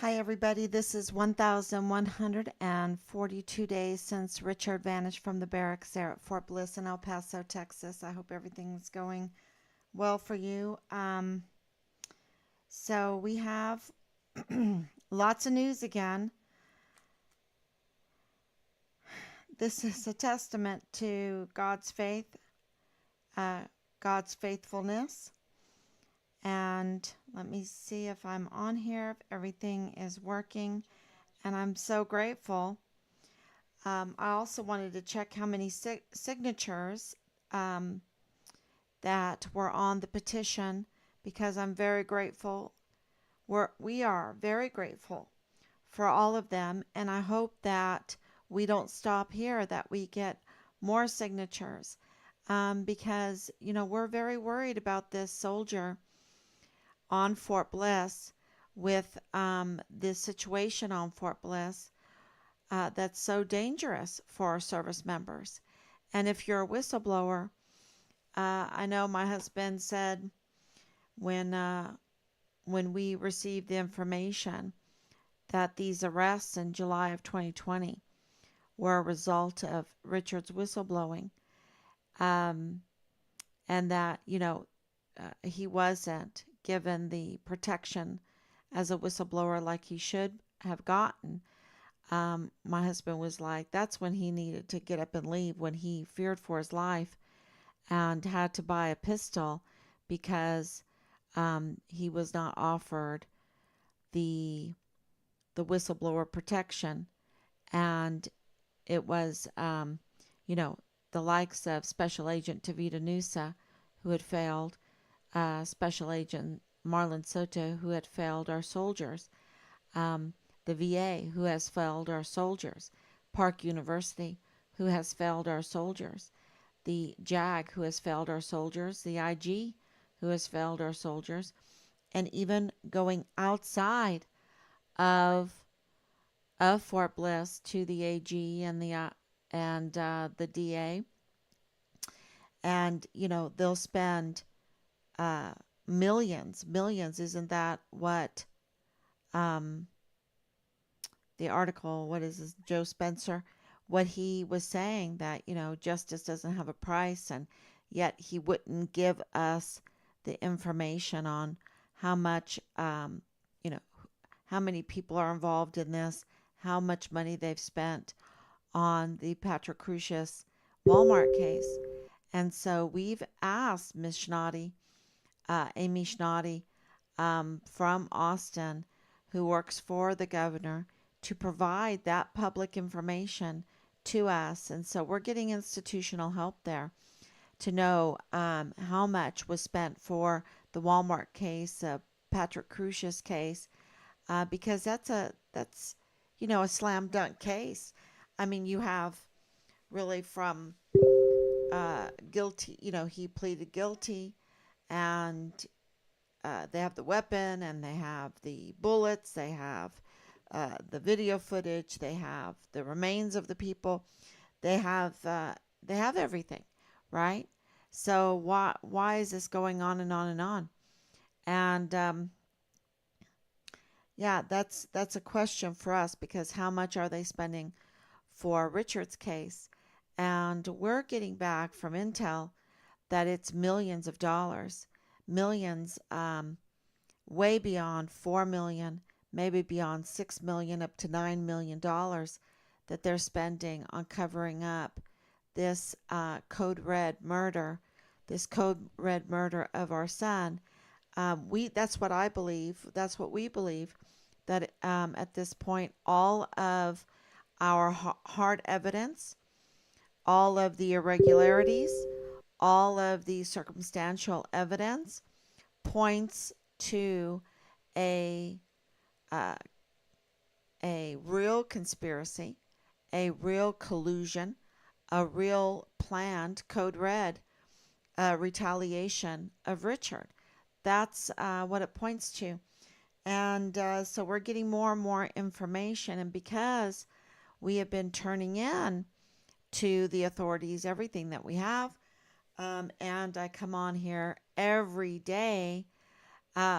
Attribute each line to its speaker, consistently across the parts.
Speaker 1: Hi, everybody. This is 1,142 days since Richard vanished from the barracks there at Fort Bliss in El Paso, Texas. I hope everything's going well for you. So we have lots of news again. This is a testament to God's faith, uh, God's faithfulness. And let me see if I'm on here, if everything is working. And I'm so grateful. I also wanted to check how many signatures um, that were on the petition because I'm very grateful. We are very grateful for all of them, and I hope that we don't stop here, that we get more signatures because, we're very worried about this soldier on Fort Bliss with this situation on Fort Bliss that's so dangerous for our service members. And if you're a whistleblower, I know my husband said when when we received the information that these arrests in July of 2020 were a result of Richard's whistleblowing, um, and that he wasn't given the protection as a whistleblower like he should have gotten. My husband was like, that's when he needed to get up and leave, when he feared for his life and had to buy a pistol because he was not offered the whistleblower protection, and it was the likes of Special Agent Tavita Nusa, who had failed, Special Agent Marlon Soto, who had failed our soldiers, um, the VA, who has failed our soldiers, Park University, who has failed our soldiers, the JAG, who has failed our soldiers, the IG, who has failed our soldiers, and even going outside of Fort Bliss to the AG and the DA, and they'll spend uh, millions. Isn't that what um, the article? What is this, Joe Spencer? What he was saying, that justice doesn't have a price, and yet he wouldn't give us the information on how much you know how many people are involved in this, how much money they've spent on the Patrick Crucius Walmart case. And so we've asked Ms. Schnotty, Amy Schnotty, from Austin, who works for the governor, to provide that public information to us. And so we're getting institutional help there to know how much was spent for the Walmart case, Patrick Crucius case, because that's a slam dunk case. I mean, you have really from guilty. He pleaded guilty, and they have the weapon, and they have the bullets, they have the video footage, they have the remains of the people, they have everything, right? So why is this going on and on and on? And yeah, that's a question for us, because how much are they spending for Richard's case? And we're getting back from Intel that it's millions of dollars, millions, way beyond 4 million, maybe beyond 6 million, up to $9 million that they're spending on covering up this code red murder, of our son. We That's what I believe. That's what we believe, that at this point, all of our hard evidence, all of the irregularities, all of the circumstantial evidence points to a uh, a real conspiracy, a real collusion, a real planned code red retaliation of Richard. That's what it points to. And so we're getting more and more information. And because we have been turning in to the authorities everything that we have, and I come on here every day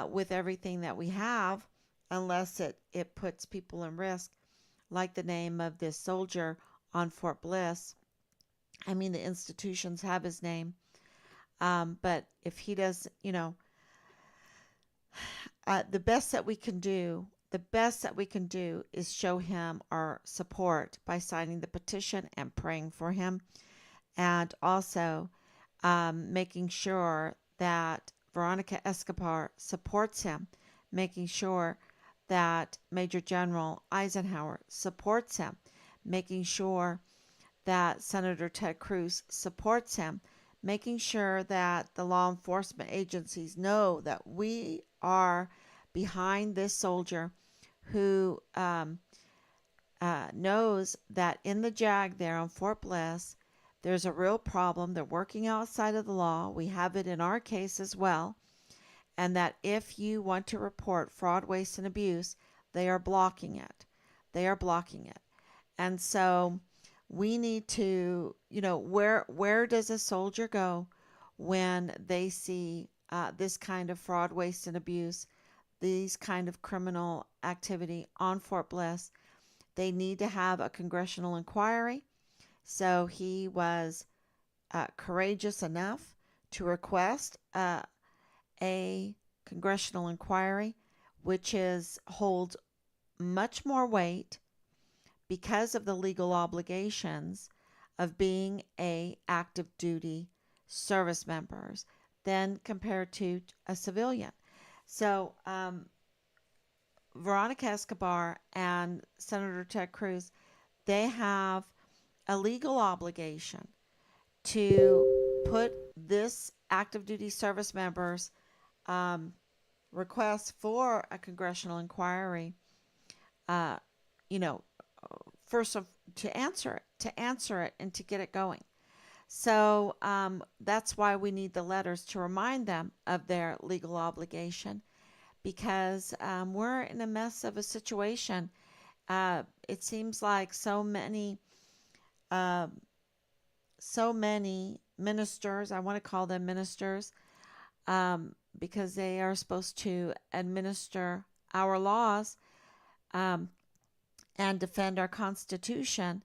Speaker 1: with everything that we have, unless it puts people in risk, like the name of this soldier on Fort Bliss. I mean, the institutions have his name, but if he does, the best that we can do is show him our support by signing the petition and praying for him, and also making sure that Veronica Escobar supports him, making sure that Major General Eisenhower supports him, making sure that Senator Ted Cruz supports him, making sure that the law enforcement agencies know that we are behind this soldier who knows that in the JAG there on Fort Bliss, there's a real problem. They're working outside of the law. We have it in our case as well. And that if you want to report fraud, waste, and abuse, they are blocking it. They are blocking it. And so we need to, where does a soldier go when they see this kind of fraud, waste, and abuse, these kind of criminal activity on Fort Bliss? They need to have a congressional inquiry. So he was courageous enough to request a congressional inquiry, which holds much more weight because of the legal obligations of being a active duty service members than compared to a civilian. So Veronica Escobar and Senator Ted Cruz, they have a legal obligation to put this active duty service members request for a congressional inquiry, uh, you know, first of to answer it and to get it going. So that's why we need the letters to remind them of their legal obligation, because we're in a mess of a situation. It seems like uh, so many ministers, I want to call them ministers, because they are supposed to administer our laws um, and defend our Constitution,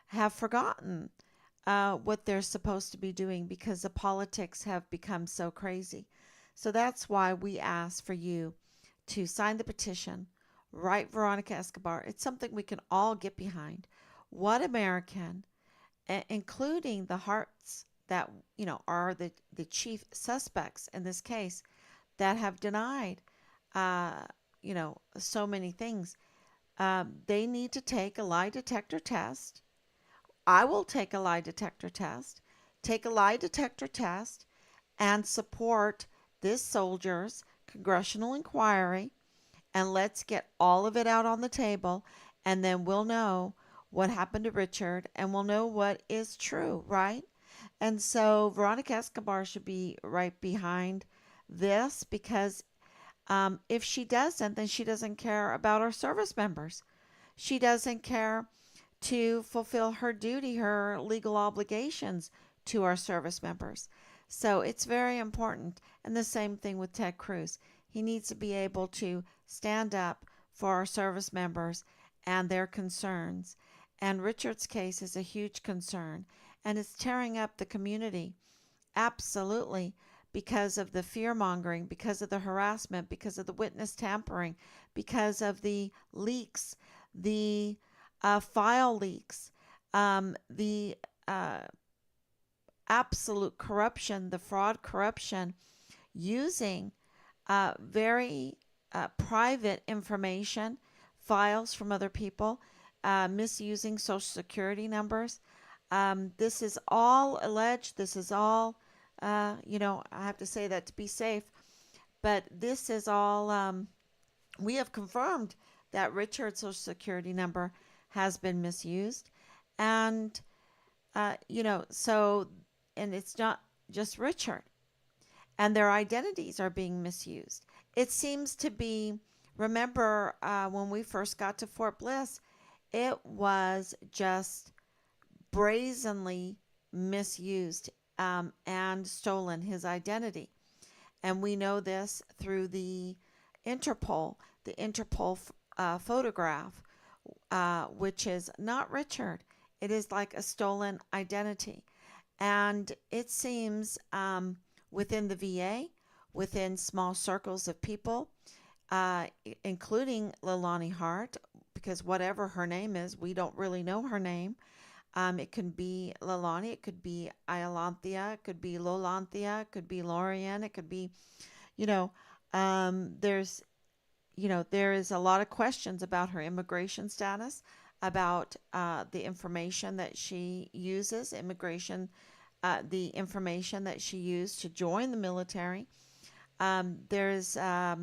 Speaker 1: have forgotten what they're supposed to be doing because the politics have become so crazy. So that's why we ask for you to sign the petition, write Veronica Escobar. It's something we can all get behind. What American, including the hearts that are the chief suspects in this case, that have denied so many things, they need to take a lie detector test. I will take a lie detector test. Take a lie detector test and support this soldier's congressional inquiry, and let's get all of it out on the table, and then we'll know what happened to Richard, and we'll know what is true, right? And so Veronica Escobar should be right behind this, because if she doesn't, then she doesn't care about our service members. She doesn't care to fulfill her duty, her legal obligations to our service members. So it's very important. And the same thing with Ted Cruz. He needs to be able to stand up for our service members and their concerns. And Richard's case is a huge concern, and it's tearing up the community. Absolutely. Because of the fear mongering, because of the harassment, because of the witness tampering, because of the leaks, the file leaks, the absolute corruption, the fraud corruption, using very private information, files from other people, misusing social security numbers. This is all alleged. This is all, I have to say that to be safe, but this is all, we have confirmed that Richard's social security number has been misused. And, and it's not just Richard, and their identities are being misused. It seems to be, remember when we first got to Fort Bliss, it was just brazenly misused and stolen, his identity. And we know this through the Interpol. the Interpol photograph, which is not Richard. It is like a stolen identity. And it seems within the VA, within small circles of people, including Leilani Hart, because whatever her name is, we don't really know her name. It could be Leilani, it could be Iolanthea, it could be Lolanthea, it could be Lorian, it could be, you know, there's, there is a lot of questions about her immigration status, about the information that she uses, the information that she used to join the military. There's a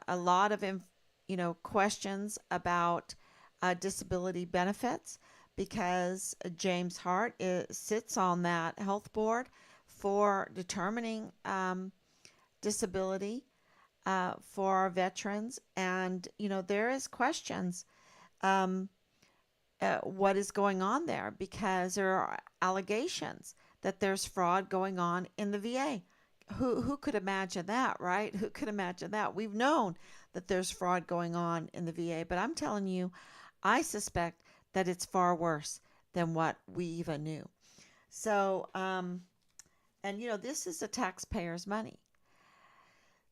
Speaker 1: lot of, questions about disability benefits because James Hart sits on that health board for determining disability for our veterans. And, there is questions what is going on there because there are allegations that there's fraud going on in the VA. Who could imagine that, right? Who could imagine that? We've known that there's fraud going on in the VA, but I'm telling you, I suspect that it's far worse than what we even knew. So, this is the taxpayers' money.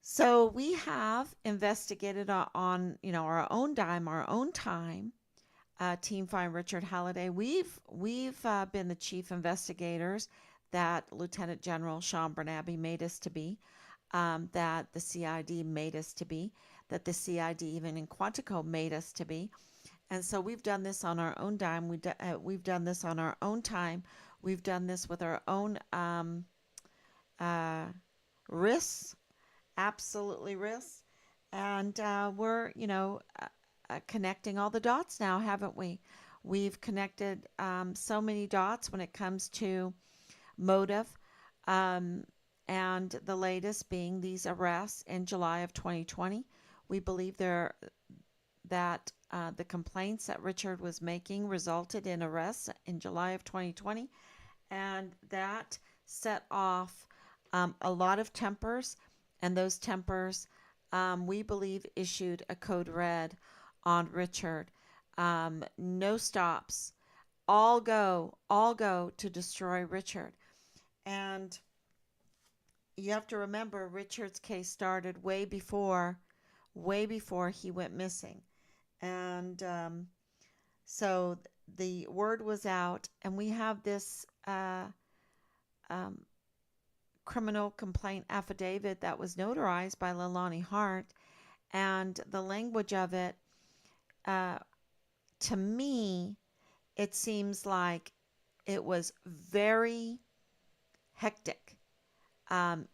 Speaker 1: So we have investigated on our own dime, our own time. Team Find Richard Halliday. We've been the chief investigators that Lieutenant General Sean Bernabe made us to be, that the CID made us to be, that the CID even in Quantico made us to be. And so we've done this on our own dime. We've done this on our own time. We've done this with our own risks, absolutely risks. And we're, connecting all the dots now, haven't we? We've connected so many dots when it comes to motive, and the latest being these arrests in July of 2020. We believe that the complaints that Richard was making resulted in arrests in July of 2020, and that set off a lot of tempers, and those tempers, we believe, issued a code red on Richard. No stops. All go to destroy Richard. And you have to remember Richard's case started way before he went missing. And so the word was out, and we have this criminal complaint affidavit that was notarized by Leilani Hart, and the language of it, to me, it seems like it was very hectic.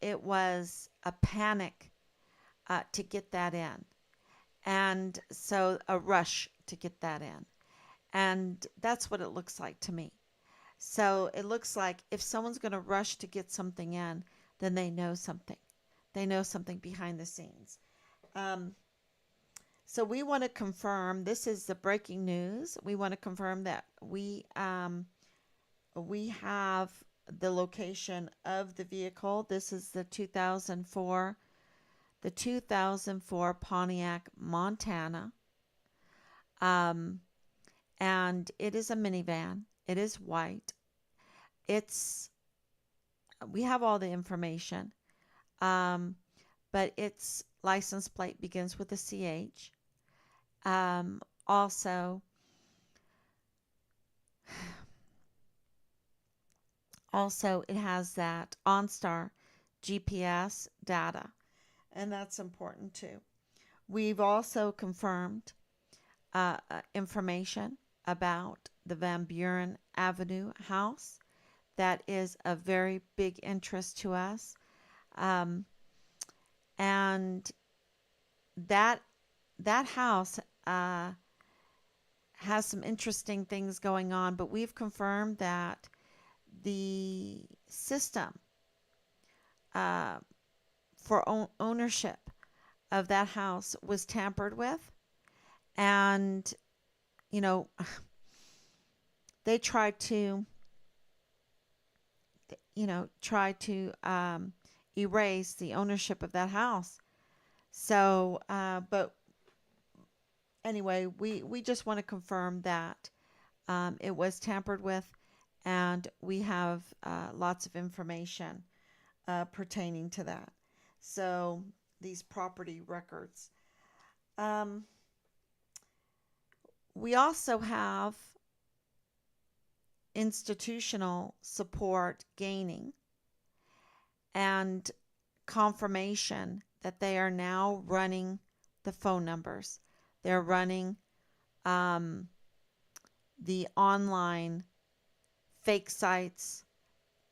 Speaker 1: It was a panic to get that in. And so a rush to get that in. And that's what it looks like to me. So it looks like if someone's going to rush to get something in, then they know something. They know something behind the scenes. So we want to confirm, this is the breaking news. We want to confirm that we have the location of the vehicle. This is the 2004 Pontiac Montana. And it is a minivan. It is white. We have all the information. But its license plate begins with a CH. Also, it has that OnStar GPS data, and that's important too. We've also confirmed information about the Van Buren Avenue house. That is of very big interest to us. And that house has some interesting things going on, but we've confirmed that the system for ownership of that house was tampered with, and they tried to erase the ownership of that house. So, but anyway, we just want to confirm that it was tampered with, and we have lots of information pertaining to that. So, these property records. Um, we also have institutional support gaining and confirmation that they are now running the phone numbers. They're running um, the online fake sites.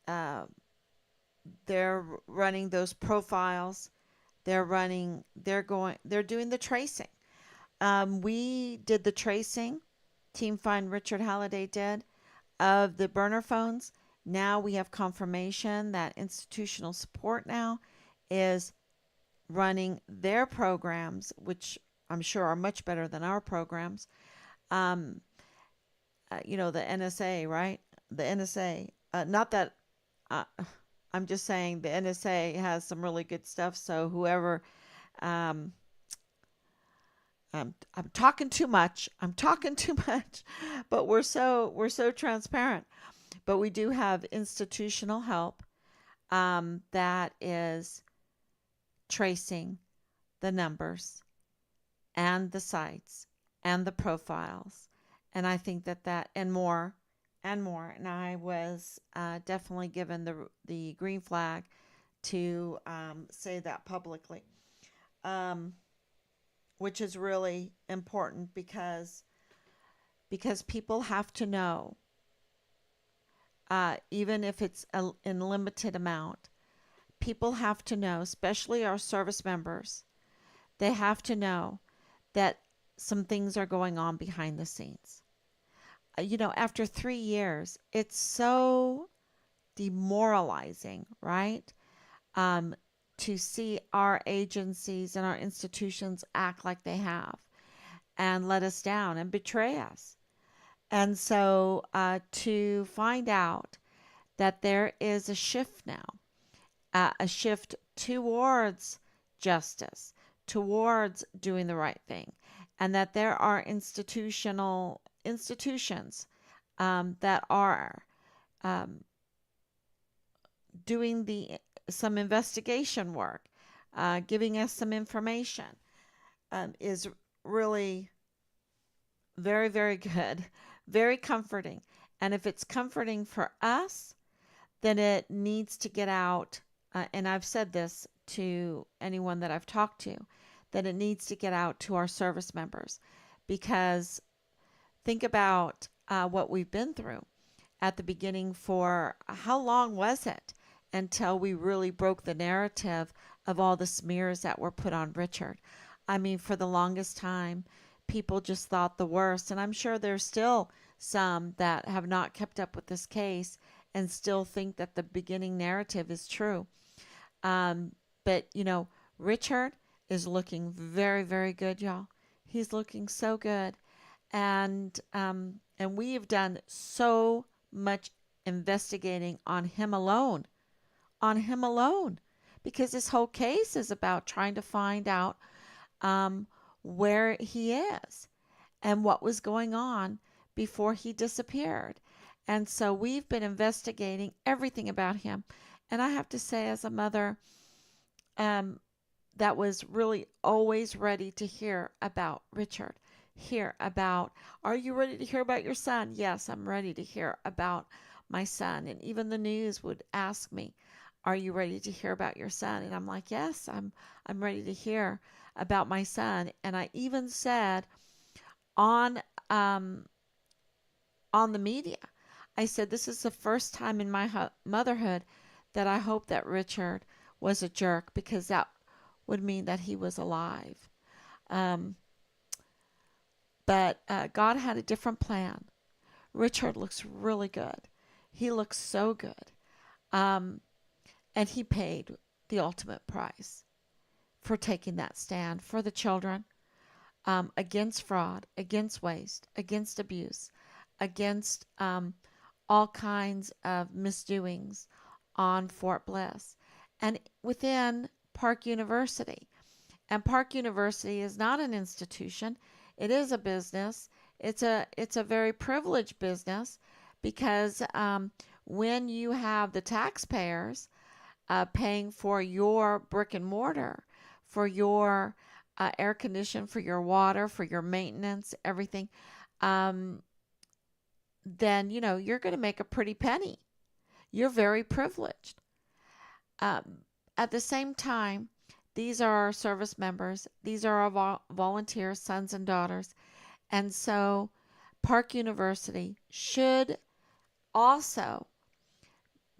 Speaker 1: Uh, they're running those profiles. They're doing the tracing. We did the tracing. Team Find Richard Halliday did of the burner phones. Now we have confirmation that institutional support now is running their programs, which I'm sure are much better than our programs. Um, the NSA, right? The NSA. Not that uh, I'm just saying the NSA has some really good stuff. So whoever, um, I'm talking too much. I'm talking too much, but we're so transparent. But we do have institutional help that is tracing the numbers and the sites and the profiles. And I think that and more and more. And I was definitely given the green flag to say that publicly, um, which is really important because people have to know, even if it's in limited amount. People have to know, especially our service members. They have to know that some things are going on behind the scenes. After 3 years, it's so demoralizing, right? Um, to see our agencies and our institutions act like they have and let us down and betray us. And so to find out that there is a shift now, a shift towards justice, towards doing the right thing, and that there are institutions that are um, doing the some investigation work, giving us some information, is really very, very good, very comforting. And if it's comforting for us, then it needs to get out. And I've said this to anyone that I've talked to, that it needs to get out to our service members, because think about what we've been through at the beginning. For how long was it until we really broke the narrative of all the smears that were put on Richard? I mean, for the longest time, people just thought the worst. And I'm sure there's still some that have not kept up with this case and still think that the beginning narrative is true. Um, but, Richard is looking very, very good, y'all. He's looking so good. And we have done so much investigating on him alone, because this whole case is about trying to find out um, where he is and what was going on before he disappeared. And so we've been investigating everything about him. And I have to say, as a mother, um, that was really always ready to hear about Richard. Hear about, are you ready to hear about your son? Yes, I'm ready to hear about my son. And even the news would ask me, are you ready to hear about your son? And I'm like, yes, I'm ready to hear about my son. And I even said on um, on the media, I said, this is the first time in my motherhood that I hope that Richard was a jerk, because that would mean that he was alive. Um, but God had a different plan. Richard looks really good. He looks so good. Um, and he paid the ultimate price for taking that stand for the children, against fraud, against waste, against abuse, against all kinds of misdoings on Fort Bliss and within Park University. And Park University is not an institution. It is a business. It's a very privileged business because when you have the taxpayers paying for your brick and mortar, for your air condition, for your water, for your maintenance, everything, um, then you're going to make a pretty penny. You're very privileged. Um, at the same time, these are our service members. These are our volunteer sons and daughters. And so Park University should also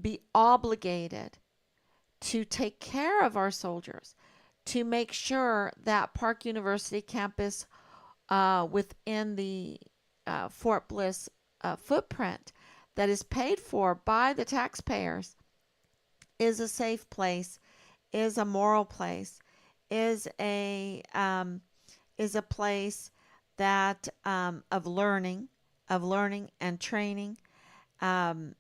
Speaker 1: be obligated to take care of our soldiers, to make sure that Park University campus within the Fort Bliss footprint that is paid for by the taxpayers is a safe place, is a moral place, is a place that of learning and training, um,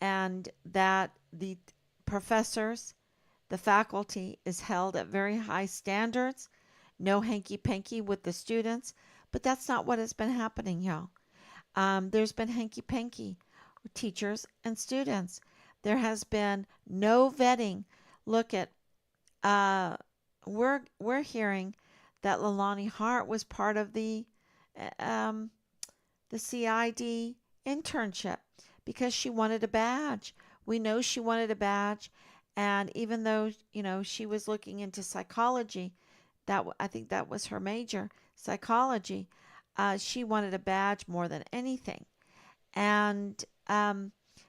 Speaker 1: and that the professors, the faculty is held at very high standards. No hanky panky with the students, but that's not what has been happening, y'all. There's been hanky panky with teachers and students. There has been no vetting. Look at uh, we're hearing that Lalani Hart was part of um, the CID internship because she wanted a badge. We know she wanted a badge, and even though she was looking into psychology, I think that was her major, psychology. She wanted a badge more than anything, and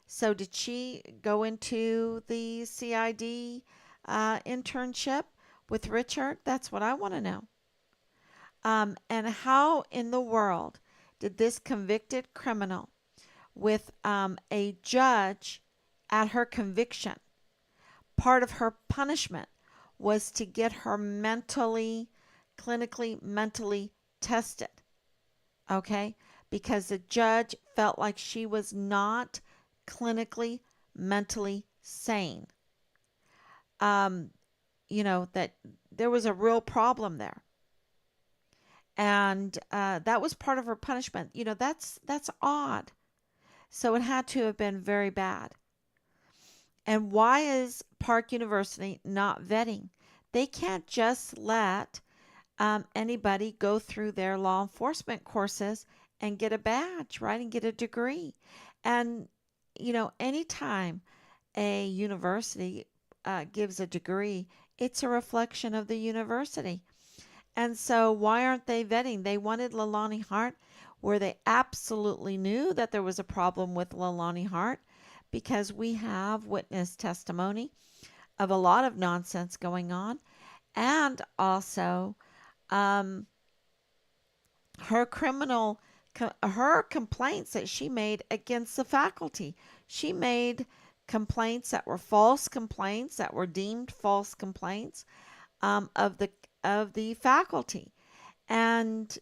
Speaker 1: so did she go into the CID internship with Richard? That's what I want to know. And how in the world did this convicted criminal with a judge at her conviction, part of her punishment was to get her clinically, mentally tested. Okay? Because the judge felt like she was not clinically, mentally sane. Um, that there was a real problem there. And that was part of her punishment. That's odd. So it had to have been very bad. And why is Park University not vetting? They can't just let anybody go through their law enforcement courses and get a badge, right? And get a degree. And, anytime a university gives a degree, it's a reflection of the university. And so, why aren't they vetting? They wanted Lalani Hart, where they absolutely knew that there was a problem with Lalani Hart because we have witness testimony of a lot of nonsense going on, and also um, her her complaints that she made against the faculty. She made complaints that were false complaints, that were deemed false complaints of the faculty. And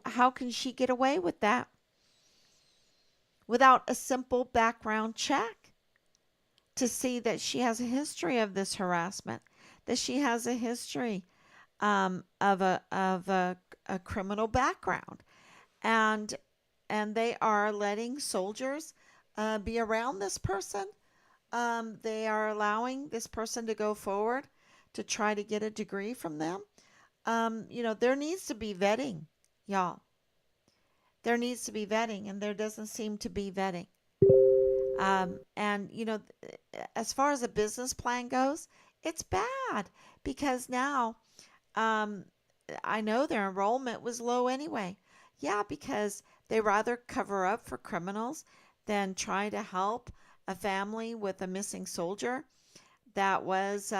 Speaker 1: how can she get away with that without a simple background check to see that she has a history of this harassment, that she has a history of a criminal background, and they are letting soldiers be around this person. They are allowing this person to go forward to try to get a degree from them. There needs to be vetting, y'all. There needs to be vetting, and there doesn't seem to be vetting. And as far as a business plan goes, it's bad because now um, I know their enrollment was low anyway. Yeah, because they rather cover up for criminals than try to help a family with a missing soldier that was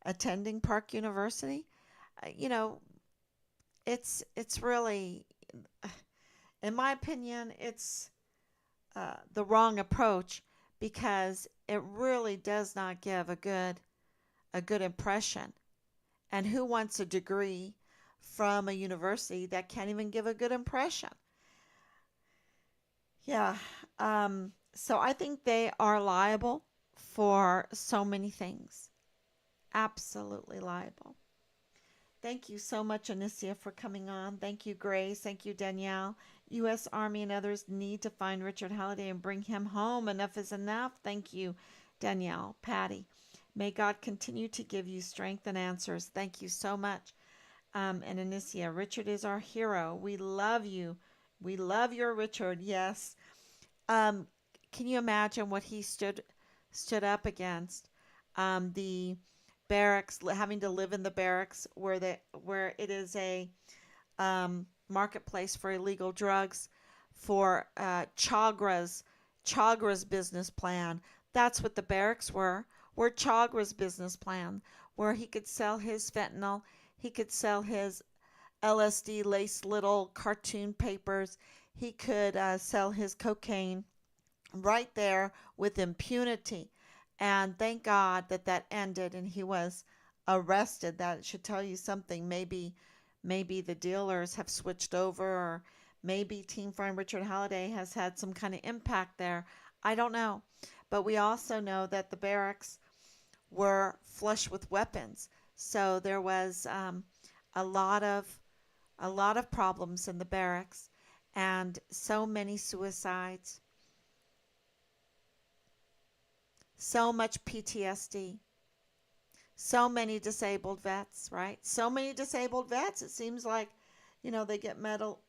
Speaker 1: attending Park University. Uh, you know, it's really, in my opinion, it's the wrong approach because it really does not give a good impression. And who wants a degree from a university that can't even give a good impression? Yeah. So I think they are liable for so many things. Absolutely liable. Thank you so much, Anicia, for coming on. Thank you, Grace. Thank you, Danielle. U.S. Army and others need to find Richard Halliday and bring him home. Enough is enough. Thank you, Danielle. Patty, may God continue to give you strength and answers. Thank you so much. And Anicia, Richard is our hero. We love you. We love your Richard. Yes. Um, can you imagine what he stood up against? The barracks, having to live in the barracks where it is a marketplace for illegal drugs, for Chagra's business plan. That's what the barracks were Chagra's business plan, where he could sell his fentanyl, he could sell his LSD laced little cartoon papers, he could sell his cocaine right there with impunity. And thank God that that ended and he was arrested. That should tell you something. Maybe the dealers have switched over, or maybe Team Find Richard Halliday has had some kind of impact there. I don't know. But we also know that the barracks were flush with weapons. So there was a lot of problems in the barracks, and so many suicides, so much PTSD, so many disabled vets, right? So many disabled vets. It seems like, they get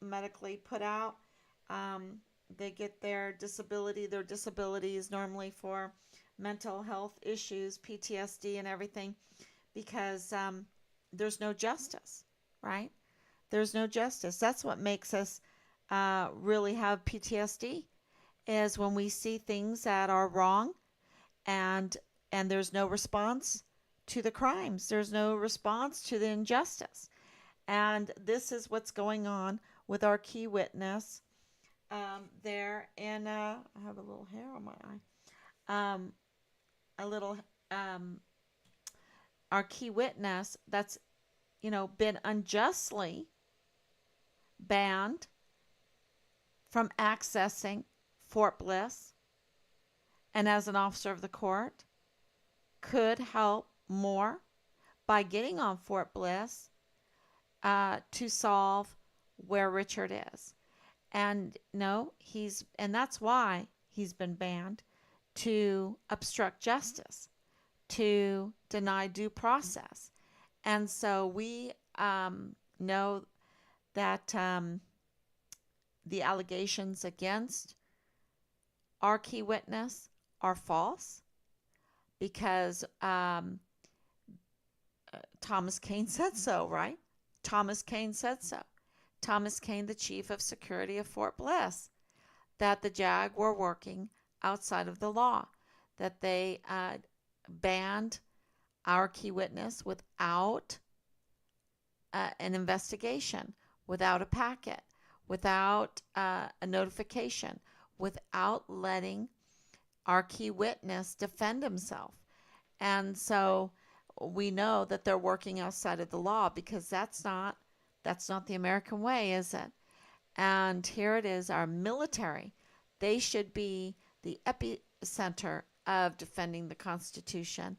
Speaker 1: medically put out. Um, they get their disability. Their disability is normally for mental health issues, PTSD, and everything, because there's no justice, right? There's no justice. That's what makes us really have PTSD, is when we see things that are wrong, and there's no response to the crimes. There's no response to the injustice. And this is what's going on with our key witness there in I have a little hair on my eye. A little Our key witness that's been unjustly banned from accessing Fort Bliss, and as an officer of the court could help more by getting on Fort Bliss to solve where Richard is. And no, and that's why he's been banned: to obstruct justice, to deny due process. And so we know that the allegations against our key witness are false, because Thomas Kane said so, right? Thomas Kane said so. Thomas Kane, the chief of security of Fort Bliss, that the JAG were working outside of the law, that they banned our key witness without an investigation, without a packet, without a notification, without letting our key witness defend himself. And so we know that they're working outside of the law, because that's not the American way, is it? And here it is, our military. They should be the epicenter of defending the Constitution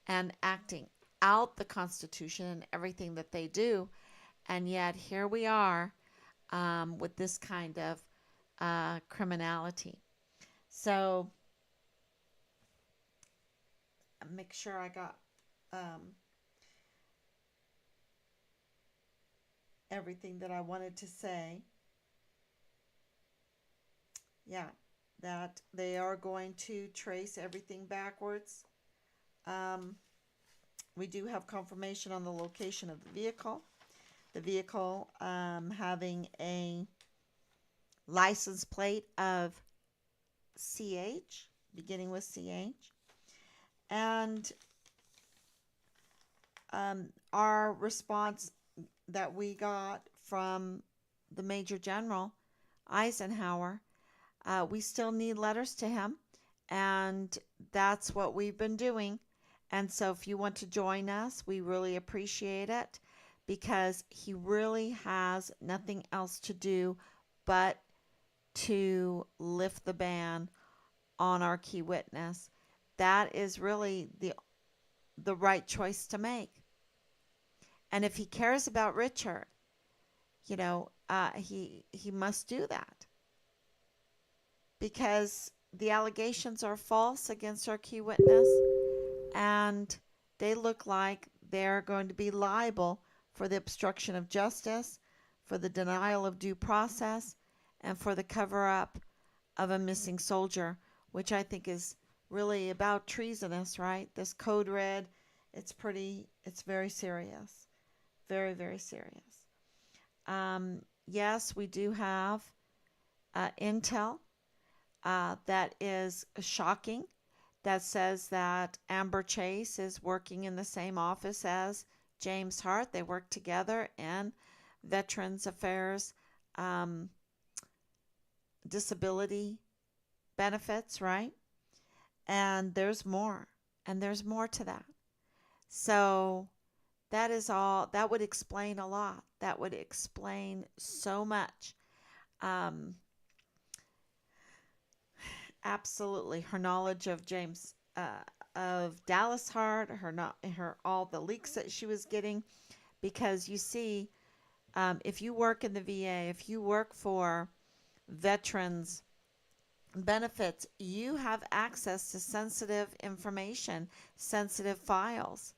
Speaker 1: and acting out the Constitution in everything that they do. And yet here we are with this kind of criminality. So make sure I got everything that I wanted to say. Yeah, that they are going to trace everything backwards. We do have confirmation on the location of the vehicle. The vehicle having a license plate of CH, beginning with CH. And our response that we got from the Major General Eisenhower, we still need letters to him, and that's what we've been doing. And so if you want to join us, we really appreciate it, because he really has nothing else to do but to lift the ban on our key witness. That is really the right choice to make. And if he cares about Richard, he must do that because the allegations are false against our key witness, and they look like they're going to be liable for the obstruction of justice, for the denial of due process, and for the cover up of a missing soldier, which I think is really about treasonous, right? This code red, it's very serious. Very, very serious. Yes, we do have intel that is shocking, that says that Amber Chase is working in the same office as James Hart. They work together in Veterans Affairs, um, disability benefits, right? And there's more. And there's more to that. So that is all. That would explain a lot. That would explain so much. Um, Absolutely, her knowledge of James, of Dallas Hart, her not her all the leaks that she was getting, because you see, if you work in the VA, if you work for veterans benefits, you have access to sensitive information, sensitive files,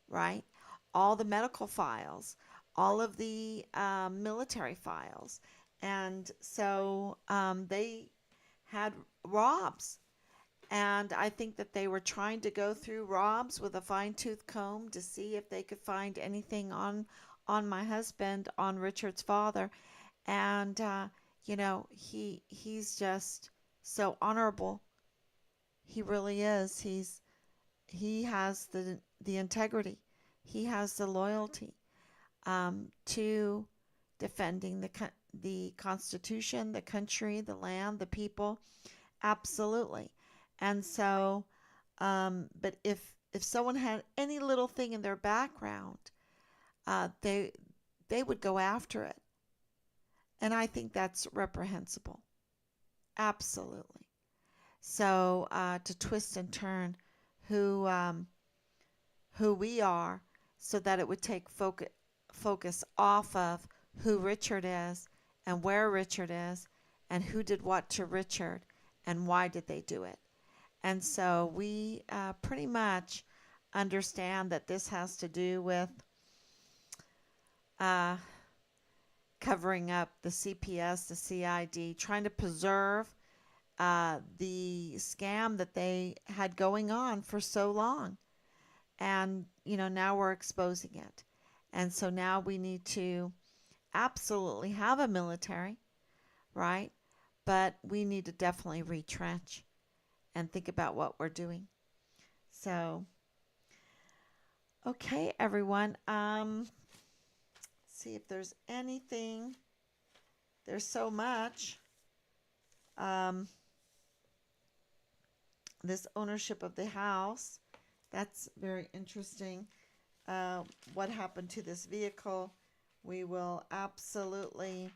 Speaker 1: right? All the medical files, all of the military files. And so they had Rob's. And I think that they were trying to go through Rob's with a fine tooth comb to see if they could find anything on my husband, on Richard's father. And he's just so honorable. He really is. He has the integrity. He has the loyalty to defending the Constitution, the country, the land, the people. Absolutely. And so, but if someone had any little thing in their background, they would go after it, and I think that's reprehensible. Absolutely. So to twist and turn who who we are, so that it would take focus off of who Richard is and where Richard is and who did what to Richard and why did they do it. And so we pretty much understand that this has to do with uh, covering up the CPS, the CID, trying to preserve the scam that they had going on for so long. And, now we're exposing it. And so now we need to absolutely have a military, right? But we need to definitely retrench and think about what we're doing. So, okay, everyone. See if there's anything. There's so much. Um, this ownership of the house, that's very interesting. What happened to this vehicle? We will absolutely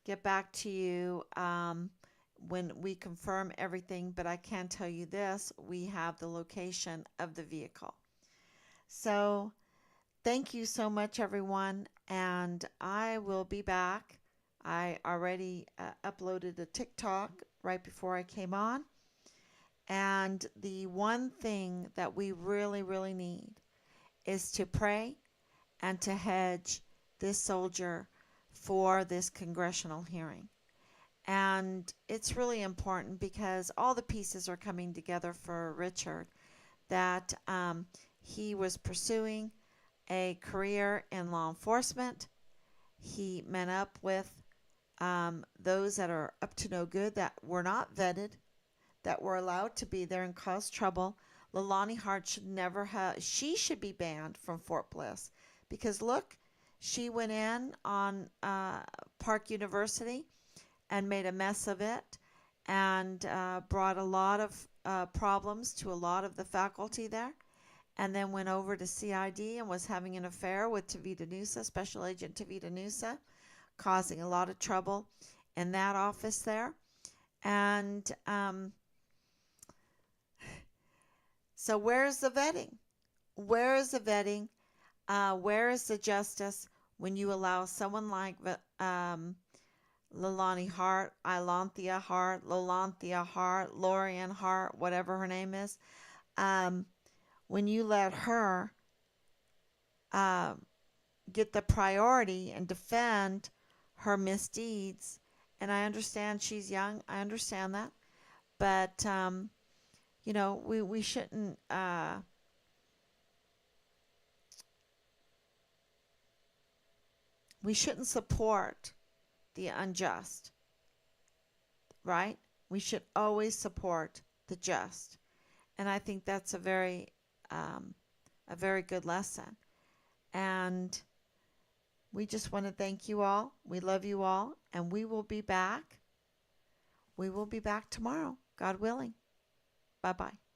Speaker 1: get back to you when we confirm everything, but I can tell you this, we have the location of the vehicle. So thank you so much, everyone, and I will be back. I already uploaded a TikTok right before I came on, and the one thing that we really, really need is to pray and to hedge this soldier for this congressional hearing. And it's really important because all the pieces are coming together for Richard, that he was pursuing a career in law enforcement. He met up with those that are up to no good, that were not vetted, that were allowed to be there and cause trouble. Leilani Hart should never have, she should be banned from Fort Bliss, because look, she went in on Park University and made a mess of it, and brought a lot of problems to a lot of the faculty there, and then went over to CID and was having an affair with Tavita Nusa, Special Agent Tavita Nusa, causing a lot of trouble in that office there. And so where's the vetting? Where is the vetting Where is the justice when you allow someone like Lilani Hart, Ilanthia Hart, Lolanthia Hart, Lorian Hart, whatever her name is, um, when you let her um, get the priority and defend her misdeeds? And I understand she's young. I understand that. But, we shouldn't. We shouldn't support the unjust, right? We should always support the just, and I think that's um, a very good lesson. And we just want to thank you all. We love you all, and we will be back. We will be back tomorrow, God willing. Bye bye.